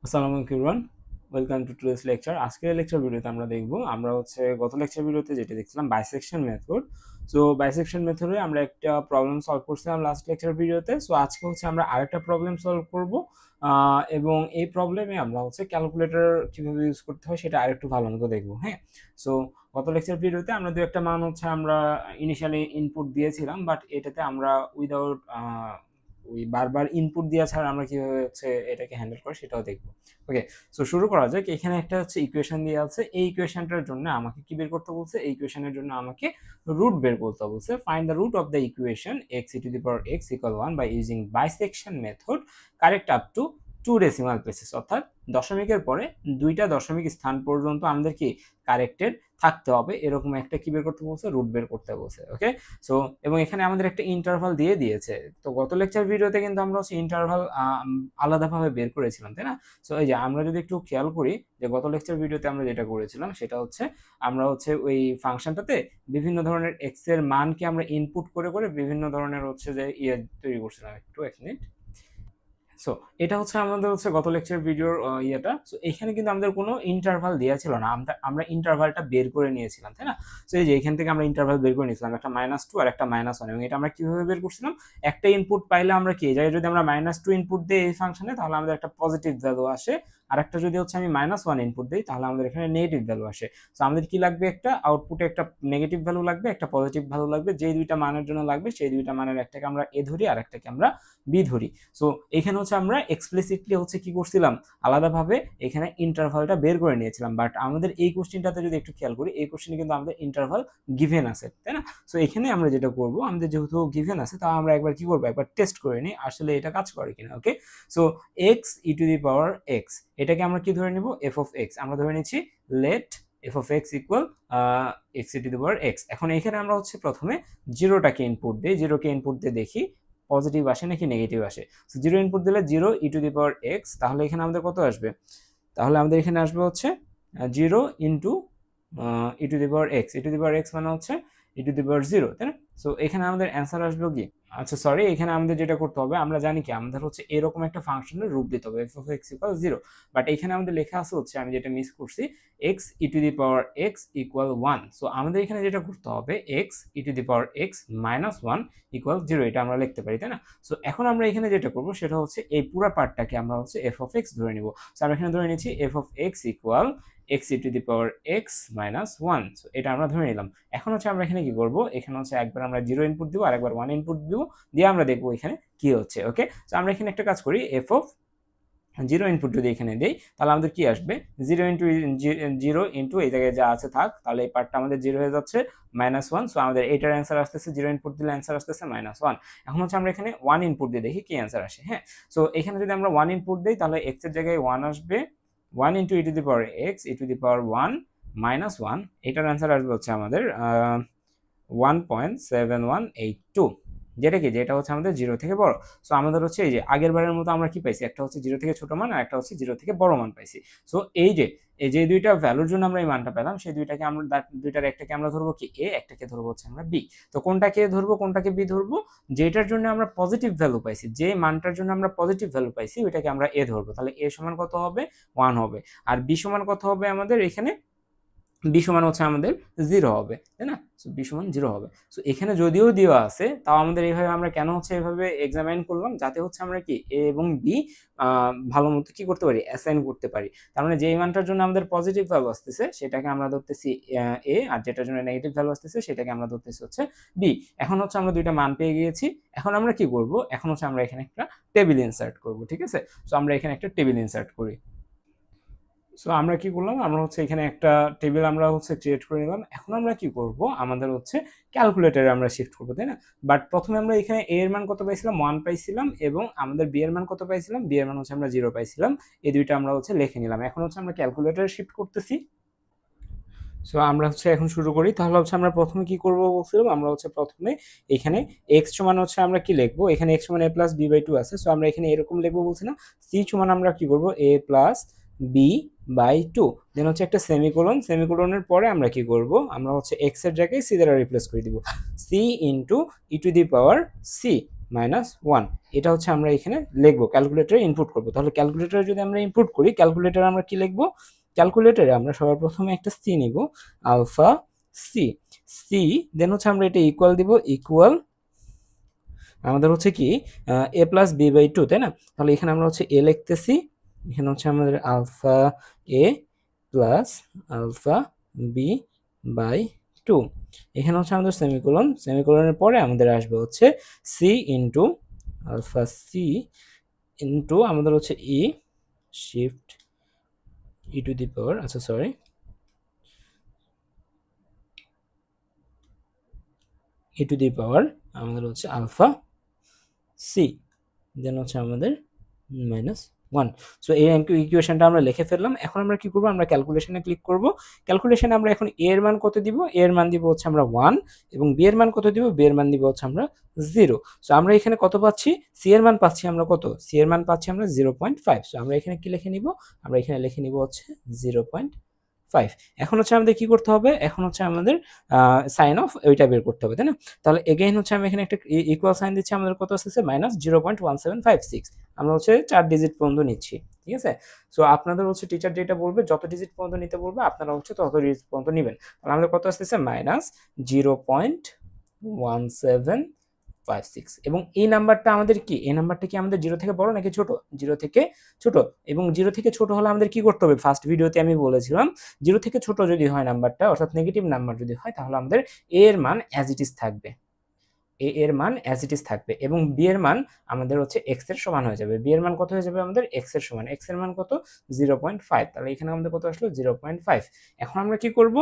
আসসালামু আলাইকুম everyone, welcome to today's lecture. আজকের লেকচার ভিডিওতে আমরা গত লেকচার ভিডিওতে যেটা দেখছিলাম বাইসেকশন মেথড। সো বাইসেকশন মেথডে আমরা একটা প্রবলেম সলভ করছিলাম লাস্ট লেকচার ভিডিওতে। সো আজকে আমরা আরেকটা প্রবলেম সলভ করব, এবং এই প্রবলেমে আমরা ক্যালকুলেটর কিভাবে ইউজ করতে হয় সেটা আরেকটু ভালো মতো দেখবো। হ্যাঁ, সো গত লেকচার ভিডিওতে আমরা দু একটা মান আমরা ইনিশিয়ালি ইনপুট দিয়েছিলাম, বাট এটাতে আমরা উইদাউট ওই বারবার ইনপুট দেওয়া ছাড়া আমরা কিভাবে এটাকে হ্যান্ডেল করে সেটাও দেখবো। ওকে, সো শুরু করা যাক। এখানে একটা ইকুয়েশন দিয়ে আছে। এই ইকুয়েশনটার জন্য আমাকে কি বের করতে বলছে? এই ইকুয়েশনের জন্য আমাকে রুট বের করতে বলছে। Find the root of the equation x e to the power x equal 1 by using bisection method correct up to 2 decimal places, অর্থাৎ দশমিকের পরে দুইটা দশমিক স্থান পর্যন্ত আমাদের কি কারেক্টেড থাকতে হবে, এরকম একটা কি বের করতে বলছে? রুট বের করতে বলছে। ওকে, সো এবং এখানে আমাদের একটা ইন্টারভাল দিয়ে দিয়েছে। তো গত লেকচার ভিডিওতে কিন্তু আমরা ইন্টারভাল আলাদাভাবে বের করেছিলাম, তাই না? সো এই যে আমরা যদি একটু খেয়াল করি যে গত লেকচার ভিডিওতে আমরা যেটা করেছিলাম সেটা আমরা ওই ফাংশনটাতে বিভিন্ন ধরনের এক্স এর মানকে আমরা ইনপুট করে করে বিভিন্ন ধরনের যে ইয়ে তৈরি করছিলাম। একটু এক মিনিট। সো এটা আমাদের গত লেকচার ভিডিওর ইয়েটা। সো এখানে কিন্তু আমাদের কোনো ইন্টারভাল দেওয়া ছিল না, আমরা ইন্টারভালটা বের করে নিয়েছিলাম, তাই না? সো এই যে এখান থেকে আমরা ইন্টারভাল বের করে নিয়েছিলাম, একটা -2 আর একটা -1, এবং এটা আমরা কিভাবে বের করছিলাম? একটা ইনপুট পাইলে আমরা কি এই জায়গায় যদি আমরা -2 ইনপুট দিই এই ফাংশনে, তাহলে আমাদের একটা পজিটিভ ভ্যালু আসে, আর একটা যদি আমি -1 ইনপুট দিই তাহলে আমাদের এখানে নেগেটিভ ভ্যালু আসে। সো আমাদের কি লাগবে? একটা আউটপুটে একটা নেগেটিভ ভ্যালু লাগবে, একটা পজিটিভ ভ্যালু লাগবে। যেই দুইটা মানের জন্য লাগবে সেই দুইটা মানের একটাকে আমরা এ ধরি আর একটাকে আমরা বি ধরি। সো এখানে আমরা এক্সপ্লিসিটলি কি করছিলাম? আলাদাভাবে এখানে ইন্টারভালটা বের করে নিয়েছিলাম। বাট আমাদের এই কোশ্চেনটাতে যদি একটু খেয়াল করি, এই কোশ্চেনে কিন্তু আমাদের ইন্টারভাল গিভেন আছে, তাই না? সো এখানে আমরা যেটা করব, আমাদের যেহেতু গিভেন আছে, তা আমরা একবার কি করব, একবার টেস্ট করে নিই আসলে এটা কাজ করে কিনা। Okay, so x e to the power x, এটাকে আমরা কি ধরে নিব? F of x. আমরা ধরে নিচ্ছি let f of x equal x e to the power x. এখন এখানে আমরা প্রথমে জিরোটাকে ইনপুট দিই, জিরোকে ইনপুট দিয়ে দেখি পজিটিভ আসে নাকি নেগেটিভ আসে। সো জিরো ইনপুট দিলে 0 ই টু দি পাওয়ার এক্স, তাহলে এখানে আমাদের কত আসবে? তাহলে আমাদের এখানে আসবে 0 into e to the power x. E to the power x মানে ই টু দি পাওয়ার 0, তাই না? সো এখানে আমাদের অ্যান্সার আসবে কি? আচ্ছা সরি, এখানে আমাদের যেটা করতে হবে, আমরা জানি কি আমাদের এরকম একটা ফাংশনের রূপ দিতে হবে, F of x equal 0। But এখানে আমাদের লেখা আছে আমি যেটা মিস করছি, x e to the power x equal 1। So আমাদের এখানে যেটা করতে হবে, x e to the power x minus 1 equal 0, এটা আমরা লিখতে পারি, তাই না? সো এখন আমরা এখানে যেটা করব সেটা এই পুরো পার্টটাকে আমরা এফ অফ এক্স ধরে নিব। সো আমরা এখানে ধরে নিচ্ছি F of x equal x e to the power x minus 1। So এটা আমরা ধরে নিলাম। এখন আমরা এখানে কি করব, এখানে একবার আমরা 0 ইনপুট দিব আর একবার 1 ইনপুট দিব, দিয়ে আমরা দেখবো এখানে কি হচ্ছে। ওকে, তো আমরা এখানে একটা কাজ করি, এফ অফ 0 ইনপুট যদি এখানে দেই তাহলে আমাদের কি আসবে? 0 ইন্টু 0 ইন্টু এই জায়গায় যা আছে থাক, তাহলে এই পার্টটা আমাদের 0 হয়ে যাচ্ছে, -1। সো আমাদের এটার অ্যান্সার আসতেছে, 0 ইনপুট দিলে অ্যান্সার আসতেছে -1। এখন আমরা এখানে 1 ইনপুট দিয়ে দেখি কি অ্যান্সার আসে। হ্যাঁ, সো এখানে যদি আমরা 1 ইনপুট দিই তাহলে x এর জায়গায় 1 আসবে, 1 into e to the power x e to the power 1 -1, এটার অ্যান্সার আসবে আমাদের 1.7182, যেটা কি, যেটা আমাদের 0 থেকে বড়। সো আমাদের এই যে আগের বারের মতো আমরা কি পাইছি, একটা 0 থেকে ছোট মান আর একটা 0 থেকে বড় মান পাইছি। সো এই যে দুইটা ভ্যালুর জন্য আমরা এই মানটা পেলাম, সেই দুইটাকে আমরা দুইটার একটাকে আমরা ধরবো কি এ, একটাকে ধরবো আমরা বি। তো কোনটাকে ধরবো কোনটাকে বি ধরবো? যেটার জন্য আমরা পজিটিভ ভ্যালু পাইছি, যে মানটার জন্য আমরা পজিটিভ ভ্যালু পাইছি ওইটাকে আমরা এ ধরবো। তাহলে এ সমান কত হবে? 1 হবে। আর বি সমান কত হবে আমাদের এখানে? বি সমান আমাদের 0 হবে, তাই না? সো বি সমান 0 হবে। সো এখানে যদিও দেওয়া আছে, তাও আমাদের এইভাবে আমরা কেন এভাবে এক্সামাইন করলাম, যাতে আমরা কি এ এবং বি ভালো মতো কি করতে পারি, অ্যাসাইন করতে পারি। তার মানে যেই মানটার জন্য আমাদের পজিটিভ ভ্যালু আসতেছে সেটাকে আমরা ধরতেছি এ, আর যেটার জন্য নেগেটিভ ভ্যালু আসতেছে সেটাকে আমরা ধরতেছি বি। এখন আমরা দুইটা মান পেয়ে গিয়েছি। এখন আমরা কি করব, এখন আমরা এখানে একটা টেবিল ইনসার্ট করব, ঠিক আছে? সো আমরা এখানে একটা টেবিল ইনসার্ট করি। সো আমরা কি করলাম, আমরা এখানে একটা টেবিল আমরা ক্রিয়েট করে নিলাম। এখন আমরা কি করব, আমাদের ক্যালকুলেটরে আমরা শিফট করব, তাই না? বাট প্রথমে আমরা এখানে এ এর মান কত পাইছিলাম? 1 পাইছিলাম, এবং আমাদের বি এর মান কত পাইছিলাম? বি এর মান আমরা 0 পাইছিলাম। এই দুইটা আমরা লিখে নিলাম। এখন আমরা ক্যালকুলেটরে শিফট করতেছি। সো আমরা এখন শুরু করি। তাহলে আমরা প্রথমে কি করব বলছিলাম, আমরা প্রথমে এখানে x সমান আমরা কি লিখবো, এখানে x সমান a প্লাস b বাই 2 আছে। সো আমরা এখানে এরকম লিখবো বলছি না, c সমান আমরা কি করব, a প্লাস b বাই 2, দেন একটা সেমিকোলন, সেমিকোলনের পরে আমরা কি করব, আমরা x এর জায়গায় c দ্বারা রিপ্লেস করে দিব, c into E to the power c -1। এটা হচ্ছে আমরা এখানে লিখবো, ক্যালকুলেটরে ইনপুট করব। তাহলে ক্যালকুলেটরে যদি আমরা ইনপুট করি, ক্যালকুলেটরে আমরা কি লিখবো? ক্যালকুলেটরে আমরা সবার প্রথমে একটা সি নিব, আলফা সি। সি দেন হচ্ছে আমরা এটা ইকুয়াল দিব, ইকুয়াল আমাদের হচ্ছে কি a প্লাস বি বাই 2, তাই না? তাহলে এখানে আমরা হচ্ছে a লিখতেছি, এখানে হচ্ছে আমাদের alpha a plus alpha B by 2। এখানে হচ্ছে আমাদের সেমিকোলন, সেমিকোলনের পরে আমাদের আসবে হচ্ছে C into alpha C into আমাদের হচ্ছে ই শিফট ই টু দি পাওয়ার, আচ্ছা সরি, ই টু দি পাওয়ার আমাদের হচ্ছে আলফা সি, দেন হচ্ছে আমাদের -1। সো এই ইকুয়েশনটা আমরা লিখে ফেললাম। এখন আমরা কি করব? আমরা ক্যালকুলেশনে ক্লিক করব। ক্যালকুলেশনে আমরা এখন a এর মান কত দিব? a এর মান দিব হচ্ছে আমরা 1, এবং b এর মান কত দিব? b এর মান দিব হচ্ছে আমরা 0। সো আমরা এখানে কত পাচ্ছি? c এর মান পাচ্ছি আমরা কত? c এর মান পাচ্ছি আমরা 0.5। সো আমরা এখানে কি লিখে নিব? আমরা এখানে লিখে নিব হচ্ছে 0.5। এখন হচ্ছে আমাদের কি করতে হবে? এখন হচ্ছে আমাদের সাইন অফ ওইটা বের করতে হবে, তাই না? তাহলে এগেইন হচ্ছে আমি এখানে একটা ইকুয়াল সাইন দিচ্ছি, আমাদের কত আসছে? -0.1756। আমরা হচ্ছে 4 ডিজিট পর্যন্ত নিচ্ছি, ঠিক আছে? সো আপনাদের হচ্ছে টিচার যেটা বলবে, যত ডিজিট পর্যন্ত নিতে বলবে আপনারা হচ্ছে তত ডিজিট পর্যন্ত নেবেন। তাহলে আমাদের কত আসতেছে? -0.1756। এবং এই নাম্বারটা আমাদের কি? এই নাম্বারটা কি আমাদের 0 থেকে বড় নাকি ছোট? 0 থেকে ছোট। এবং 0 থেকে ছোট হলে আমাদের কি করতে হবে? ফার্স্ট ভিডিওতে আমি বলেছিলাম 0 থেকে ছোট যদি হয় নাম্বারটা, অর্থাৎ নেগেটিভ নাম্বার যদি হয়, তাহলে আমাদের a এর মান অ্যাজ ইট ইজ থাকবে, a এর মান অ্যাজ ইট ইজ থাকবে, এবং b এর মান আমাদের হচ্ছে x এর সমান হয়ে যাবে। b এর মান কত হয়ে যাবে আমাদের? x এর সমান। x এর মান কত? 0.5। তাহলে এখানে আমাদের কত আসলো? 0.5। এখন আমরা কি করব?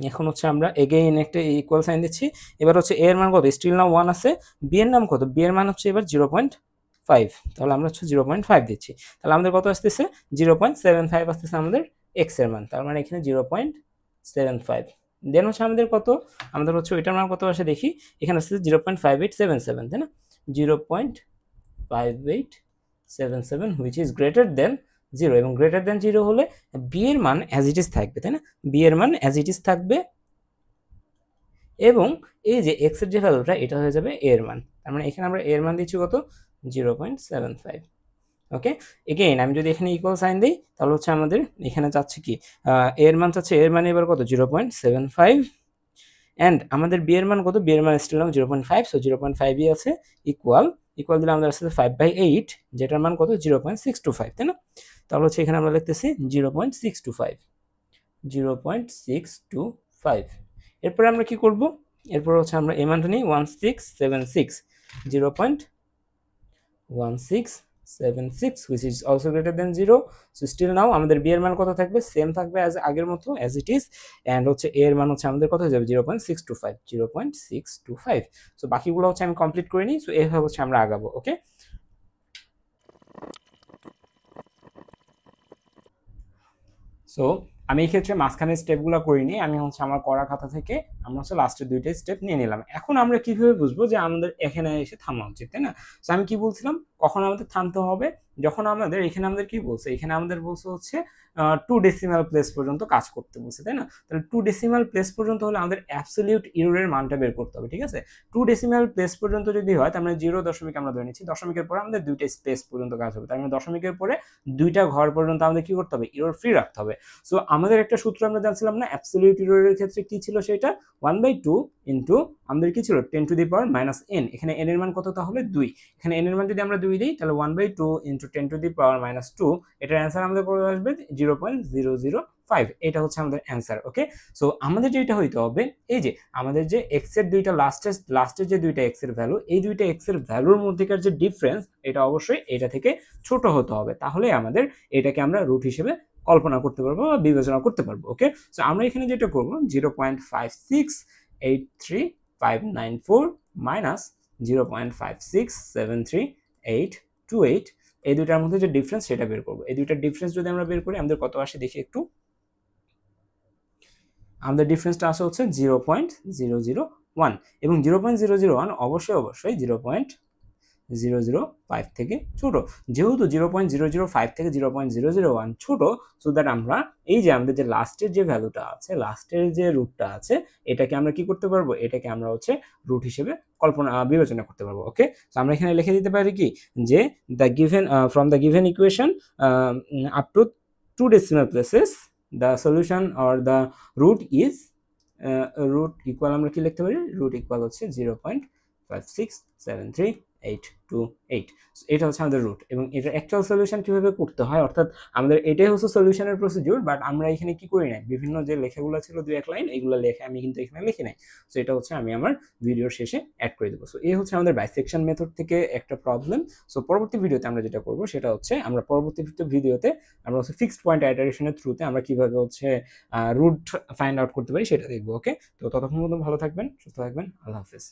এখন হচ্ছে আমরা এগেইন একটা ইকুয়াল সাইন দিচ্ছি। এবার হচ্ছে a এর মান কত? স্টিল নাও 1 আছে। b এর মান কত? b এর মান হচ্ছে এবার 0.5। তাহলে আমরা হচ্ছে 0.5 দিচ্ছি। তাহলে আমাদের কত আসতেছে? 0.75 আসতেছে আমাদের x এর মান। তার মানে এখানে 0.75। দেন হচ্ছে আমাদের কত? আমাদের হচ্ছে ওইটার মান কত আসে দেখি। এখানে আসছে 0.5877, তাই না? 0.5877 হুইচ ইজ গ্রেটার দেন 0, এবং গ্রেটার দেন 0 হলে b এর মান অ্যাজ ইট ইজ থাকবে, তাই না? b এর মান অ্যাজ ইট ইজ থাকবে, এবং এই যে x এর যে ভ্যালুটা, এটা হয়ে যাবে a এর মান। তার মানে এখানে আমরা a এর মান দিচ্ছি কত? 0.75। ওকে, এগেইন আমি যদি এখানে ইকুয়াল সাইন দিই, তাহলে হচ্ছে আমাদের এখানে চাচ্ছে কি এর মান চাচ্ছে, এর মানে এবার কত? 0.75। অ্যান্ড আমাদের বি এর মান কত? বি এর মান স্টিল 0.5। সো 0.5ই আছে, ইকুয়াল ইকুয়াল দিলে আমাদের আসছে 5/8, যেটার মান কত? 0.625, তাই না? তাহলে হচ্ছে এখানে আমরা লিখতেছি 0.625, 0.625। এরপরে আমরা কি করব? এরপর হচ্ছে আমরা এই মানটা নিই 1676, 0.1676, which is also greater than 0. So still now আমাদের b এর মান কত থাকবে? সেম থাকবে অ্যাজ আগের মতো, অ্যাজ ইট ইজ। এন্ড হচ্ছে a এর মান হচ্ছে আমাদের কত হয়ে যাবে? 0.625, 0.625। সো বাকিগুলো হচ্ছে আমি কমপ্লিট করে নিই। সো এইভাবে হচ্ছে আমরা আগাবো। ওকে, সো আমি এই ক্ষেত্রে মাঝখানে স্টেপগুলো করিনি, আমি হচ্ছে আমার করা খাতা থেকে আমরা হচ্ছে লাস্টের দুইটা স্টেপ নিয়ে নিলাম। এখন আমরা কিভাবে বুঝবো যে আমাদের এখানে এসে থামা উচিত, তাই না? তো আমি কি বলছিলাম, কখন আমাদের থামতে হবে? যখন আমাদের এখানে আমাদের কি বলছে, এখানে আমাদের বলছে হচ্ছে 2 ডেসিমাল প্লেস পর্যন্ত কাজ করতে বলছে, তাই না? তাহলে 2 ডেসিমাল প্লেস পর্যন্ত হলে আমাদের অ্যাবসলিউট এররের মানটা বের করতে হবে, ঠিক আছে? 2 ডেসিমাল প্লেস পর্যন্ত যদি হয়, তার মানে 0 দশমিক আমরা ধরে নিচ্ছি, দশমিকের পরে আমাদের দুইটা স্পেস পর্যন্ত কাজ হবে, তার মানে দশমিকের পরে দুইটা ঘর পর্যন্ত আমাদের কি করতে হবে? এরর ফ্রি রাখতে হবে। সো আমাদের একটা সূত্র আমরা জানছিলাম না, অ্যাবসলিউট এররের ক্ষেত্রে কি ছিল সেটা? 1/2 ইনটু আমাদের কি ছিল? 10 টু দি পাওয়ার -n। এখানে n এর মান কত? তাহলে 2। এখানে n এর মান যদি আমরা 2 দিই, তাহলে 1/2 ইনটু 10 টু দি পাওয়ার -2, এটার অ্যান্সার আমাদের কত আসবে? 0.005। এটা হচ্ছে আমাদের অ্যান্সার। ওকে, সো আমাদের যেটা হইতে হবে, এই যে আমাদের যে x এর দুইটা লাস্টের যে দুইটা x এর ভ্যালু, এই দুইটা x এর ভ্যালুর মধ্যেকার যে ডিফারেন্স, এটা অবশ্যই এটা থেকে ছোট হতে হবে, তাহলে আমাদের এটাকে আমরা রুট হিসেবে কল্পনা করতে পারবো বা বিবেচনা করতে পারবো। ওকে, সো আমরা এখানে যেটা করবো, 0.5683594 মাইনাস 0.5673828, এই দুইটার মধ্যে যে ডিফারেন্স সেটা বের করবো। এই দুইটার ডিফারেন্স যদি আমরা বের করি, আমাদের কত আসে দেখি একটু। আমাদের ডিফারেন্সটা আসে হচ্ছে 0.001, এবং 0.001 অবশ্যই 0. 0.005 থেকে ছোট। যেহেতু 0.005 থেকে 0.001 ছোট, সো দ্যাট আমরা এই যে আমাদের যে লাস্টের যে ভ্যালুটা আছে, লাস্টের যে রুটটা আছে, এটাকে আমরা কি করতে পারবো, এটাকে আমরা হচ্ছে রুট হিসেবে বিবেচনা করতে পারবো। ওকে, তো আমরা এখানে লিখে দিতে পারি কি যে the given from the given equation up to 2 decimal places the solution or the root is root equal আমরা কি লিখতে পারি, root equal হচ্ছে 0.5673828। এটা হচ্ছে আমাদের রুট, এবং এটা অ্যাকচুয়াল সলিউশন কিভাবে করতে হয়, অর্থাৎ আমাদের এটাই হচ্ছে সলিউশনের প্রসিডিউর, বাট আমরা এখানে কি করি নাই, বিভিন্ন যে লেখাগুলো ছিল 2-1 লাইন, এগুলো লেখা আমি কিন্তু এখানে লিখি নাই। সো এটা হচ্ছে আমি আমার ভিডিওর শেষে অ্যাড করে দেবো। সো এই হচ্ছে আমাদের বাইসেকশন মেথড থেকে একটা প্রবলেম। সো পরবর্তী ভিডিওতে আমরা যেটা করবো সেটা হচ্ছে আমরা পরবর্তী ভিডিওতে আমরা হচ্ছে ফিক্সড পয়েন্ট আইটারেশনের থ্রুতে আমরা কিভাবে হচ্ছে রুট ফাইন্ড আউট করতে পারি সেটা দেখবো। ওকে, তো ততক্ষণ পর্যন্ত ভালো থাকবেন, সুস্থ থাকবেন, আল্লাহ হাফেজ।